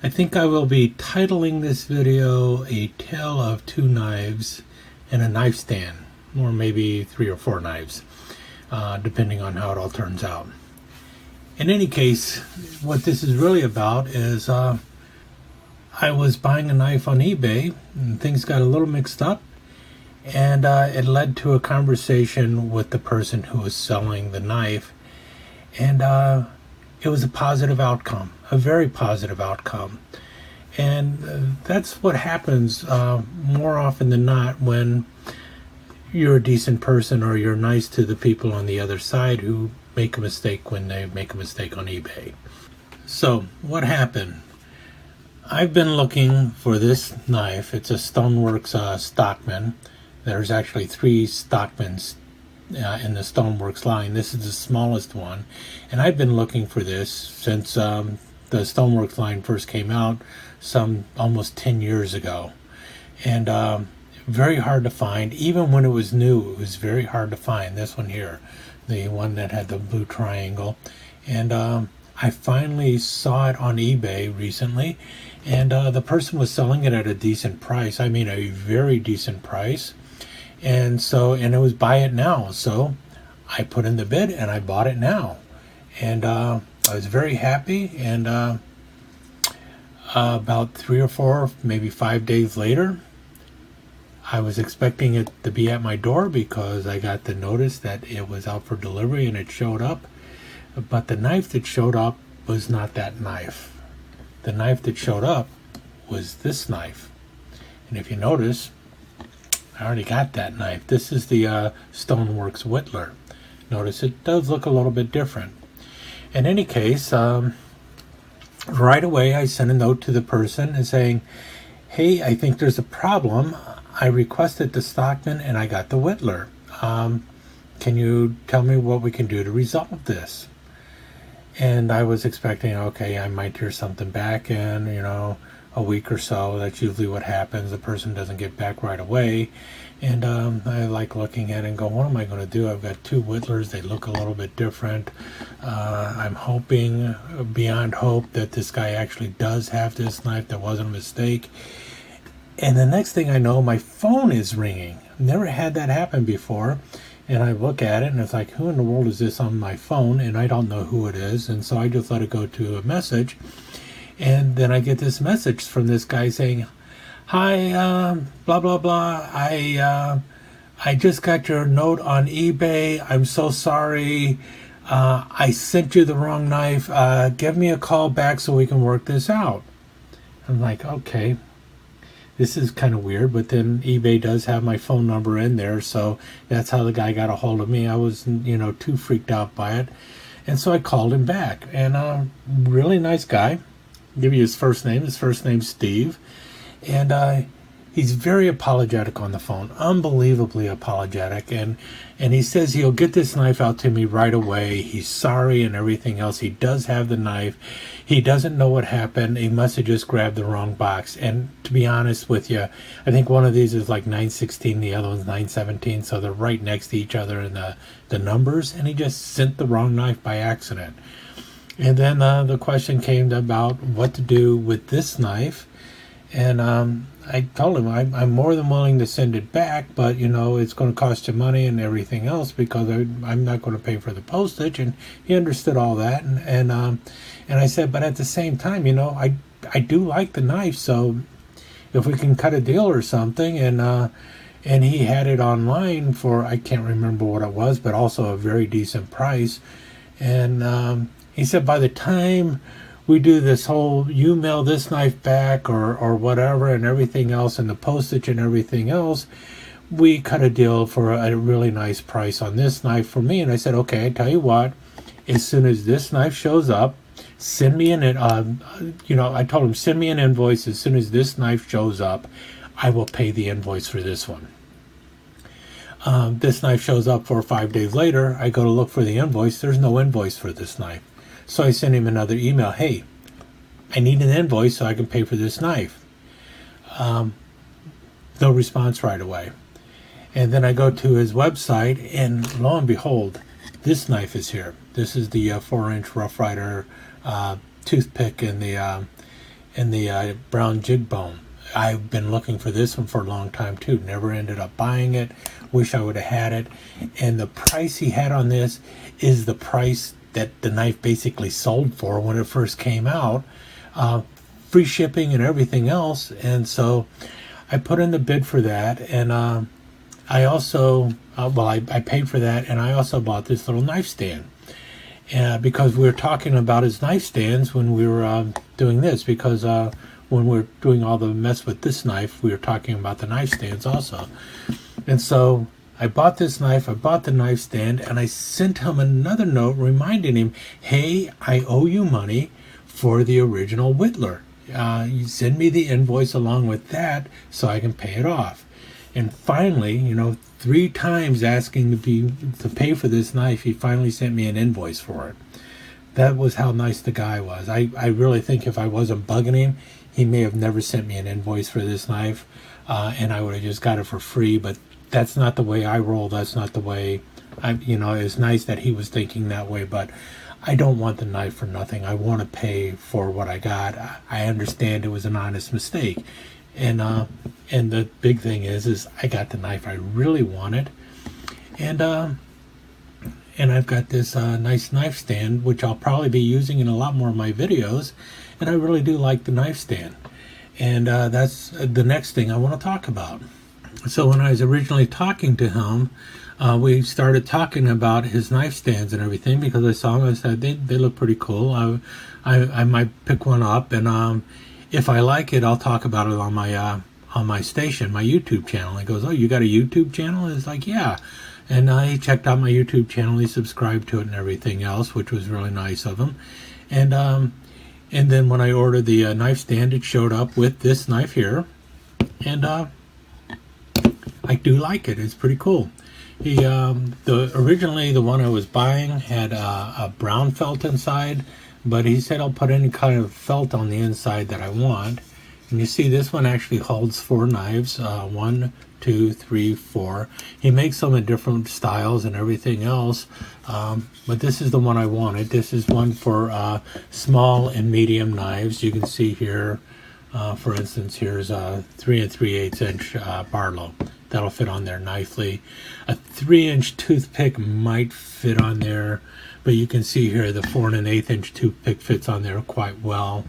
I think I will be titling this video A Tale of Two Knives and a Knife Stand, or maybe 3 or 4 knives, depending on how it all turns out. In any case, what this is really about is I was buying a knife on eBay and things got a little mixed up, and it led to a conversation with the person who was selling the knife, and it was a positive outcome, a very positive outcome. And that's what happens more often than not when you're a decent person or you're nice to the people on the other side who make a mistake when they make a mistake on eBay. So what happened? I've been looking for this knife. It's a CSknifeworks Stockman. There's actually 3 Stockmans in the CSknifeworks line. This is the smallest one, and I've been looking for this since the CSknifeworks line first came out some almost 10 years ago, and very hard to find. Even when it was new, it was very hard to find. This one here, the one that had the blue triangle, and I finally saw it on eBay recently, and the person was selling it at a decent price. I mean, a very decent price. And it was buy it now. So I put in the bid and I bought it now. And I was very happy. And about 3 or 4, maybe 5 days later, I was expecting it to be at my door because I got the notice that it was out for delivery and it showed up. But the knife that showed up was not that knife. The knife that showed up was this knife. And if you notice, I already got that knife. This is the CSknifeworks Whittler. Notice it does look a little bit different. In any case, right away I sent a note to the person and saying, hey, I think there's a problem. I requested the Stockman and I got the Whittler. Can you tell me what we can do to resolve this? And I was expecting, okay, I might hear something back in, a week or so. That's usually what happens. The person doesn't get back right away. And I like looking at it and go, what am I going to do? I've got 2 Whittlers. They look a little bit different. I'm hoping beyond hope that this guy actually does have this knife. There wasn't a mistake. And the next thing I know, my phone is ringing. Never had that happen before. And I look at it and it's like, who in the world is this on my phone? And I don't know who it is. And so I just let it go to a message. And then I get this message from this guy saying, hi, blah, blah, blah. I just got your note on eBay. I'm so sorry. I sent you the wrong knife. Give me a call back so we can work this out. I'm like, okay, this is kind of weird. But then eBay does have my phone number in there. So that's how the guy got a hold of me. I was, too freaked out by it. And so I called him back. And really nice guy. Give you his first name. His first name's Steve. And he's very apologetic on the phone. Unbelievably apologetic. And he says he'll get this knife out to me right away. He's sorry and everything else. He does have the knife. He doesn't know what happened. He must have just grabbed the wrong box. And to be honest with you, I think one of these is like 916, the other one's 917. So they're right next to each other in the numbers. And he just sent the wrong knife by accident. And then the question came about what to do with this knife. And I told him I'm more than willing to send it back, but it's going to cost you money and everything else because I'm not going to pay for the postage. And he understood all that. And I said, but at the same time, I do like the knife, so if we can cut a deal or something. And he had it online for, I can't remember what it was, but also a very decent price. And he said, by the time we do this whole, you mail this knife back or whatever and everything else and the postage and everything else, we cut a deal for a really nice price on this knife for me. And I said, okay, I tell you what, as soon as this knife shows up, send me I told him, send me an invoice. As soon as this knife shows up, I will pay the invoice for this one. This knife shows up 4 or 5 days later. I go to look for the invoice. There's no invoice for this knife. So I sent him another email. Hey, I need an invoice so I can pay for this knife. No response right away. And then I go to his website, and lo and behold, this knife is here. This is the 4-inch Rough Rider toothpick in the and the brown jig bone. I've been looking for this one for a long time too. Never ended up buying it. Wish I would have had it. And the price he had on this is the price that the knife basically sold for when it first came out. Free shipping and everything else. And so I put in the bid for that. And I also, I paid for that. And I also bought this little knife stand. Because we were talking about his knife stands when we were doing this. Because when we were doing all the mess with this knife, we were talking about the knife stands also. And so I bought this knife, I bought the knife stand, and I sent him another note reminding him, hey, I owe you money for the original Whittler. You send me the invoice along with that so I can pay it off. And finally, 3 times asking to pay for this knife, he finally sent me an invoice for it. That was how nice the guy was. I really think if I wasn't bugging him, he may have never sent me an invoice for this knife, and I would have just got it for free. But that's not the way I roll. That's not the way it's nice that he was thinking that way, but I don't want the knife for nothing. I want to pay for what I got. I understand it was an honest mistake. And the big thing is I got the knife I really wanted. And I've got this nice knife stand, which I'll probably be using in a lot more of my videos. And I really do like the knife stand. And that's the next thing I want to talk about. So when I was originally talking to him, we started talking about his knife stands and everything, because I saw them. I said they look pretty cool. I might pick one up, and if I like it, I'll talk about it on my station, my YouTube channel. He goes, "Oh, you got a YouTube channel?" It's like, yeah. And he checked out my YouTube channel. He subscribed to it and everything else, which was really nice of him. And then when I ordered the knife stand, it showed up with this knife here, and I do like it. It's pretty cool. Originally the one I was buying had a brown felt inside, but he said I'll put any kind of felt on the inside that I want. And you see this one actually holds 4 knives, 1, 2, 3, 4. He makes them in different styles and everything else, but this is the one I wanted. This is one for small and medium knives. You can see here, for instance, here's a 3 3/8 inch Barlow. That'll fit on there nicely. A 3-inch toothpick might fit on there, but you can see here the 4 1/8 inch toothpick fits on there quite well.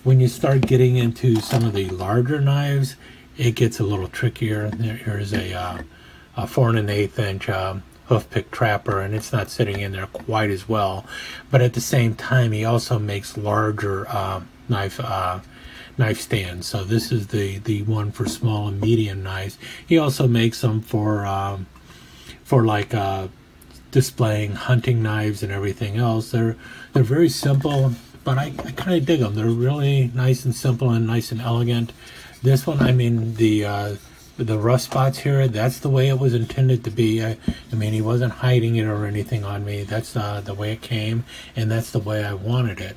When you start getting into some of the larger knives, it gets a little trickier. Here's a 4 1/8 inch hoof pick trapper, and it's not sitting in there quite as well. But at the same time, he also makes larger knife stands. So this is the one for small and medium knives. He also makes them for like displaying hunting knives and everything else. They're very simple, but I kind of dig them. They're really nice and simple and nice and elegant. This one, I mean, the rough spots here, that's the way it was intended to be. I mean, he wasn't hiding it or anything on me. That's the way it came, and that's the way I wanted it.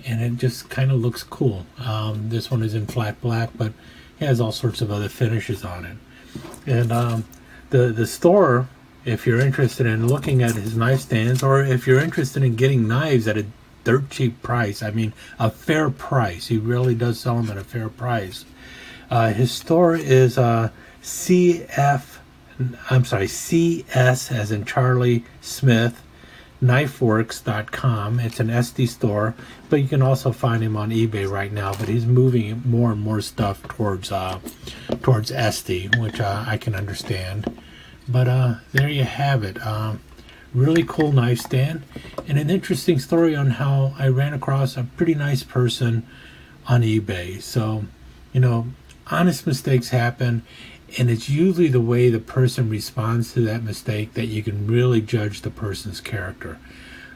And it just kind of looks cool. This one is in flat black, but it has all sorts of other finishes on it. And the store, if you're interested in looking at his knife stands, or if you're interested in getting knives at a dirt cheap price, I mean a fair price, he really does sell them at a fair price. His store is CS as in Charlie Smith knifeworks.com. It's an SD store, but you can also find him on eBay right now. But he's moving more and more stuff towards SD, which I can understand. But there you have it. Really cool knife stand, and an interesting story on how I ran across a pretty nice person on eBay. So, honest mistakes happen, and it's usually the way the person responds to that mistake that you can really judge the person's character.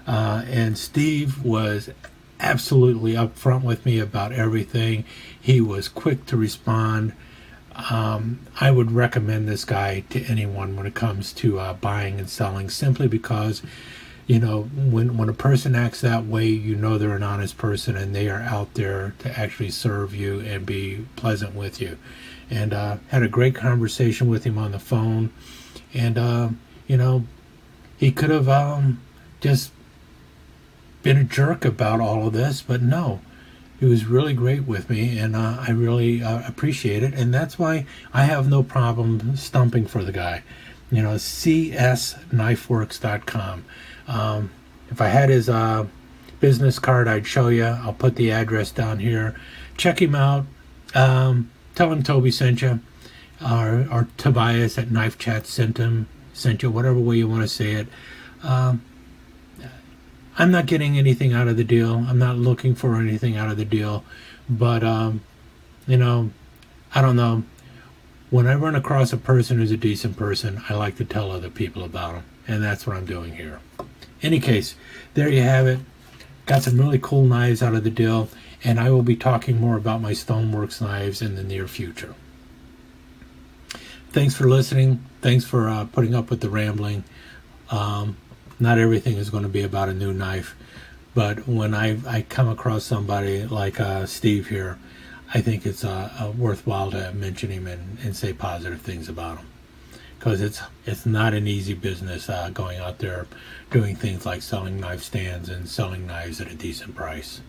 And Steve was absolutely upfront with me about everything. He was quick to respond. I would recommend this guy to anyone when it comes to buying and selling, simply because when a person acts that way, they're an honest person, and they are out there to actually serve you and be pleasant with you. And had a great conversation with him on the phone, and he could have just been a jerk about all of this, but no. He was really great with me, and I really appreciate it. And that's why I have no problem stumping for the guy. You know, CSknifeworks.com. If I had his business card, I'd show you. I'll put the address down here. Check him out. Tell him Toby sent you, or Tobias at Knife Chat sent you, whatever way you want to say it. I'm not getting anything out of the deal. I'm not looking for anything out of the deal. But, you know, I don't know. When I run across a person who's a decent person, I like to tell other people about them. And that's what I'm doing here. Any case, there you have it. Got some really cool knives out of the deal. And I will be talking more about my Stoneworks knives in the near future. Thanks for listening. Thanks for putting up with the rambling. Not everything is going to be about a new knife, but when I come across somebody like Steve here, I think it's worthwhile to mention him and say positive things about him, because it's not an easy business going out there doing things like selling knife stands and selling knives at a decent price.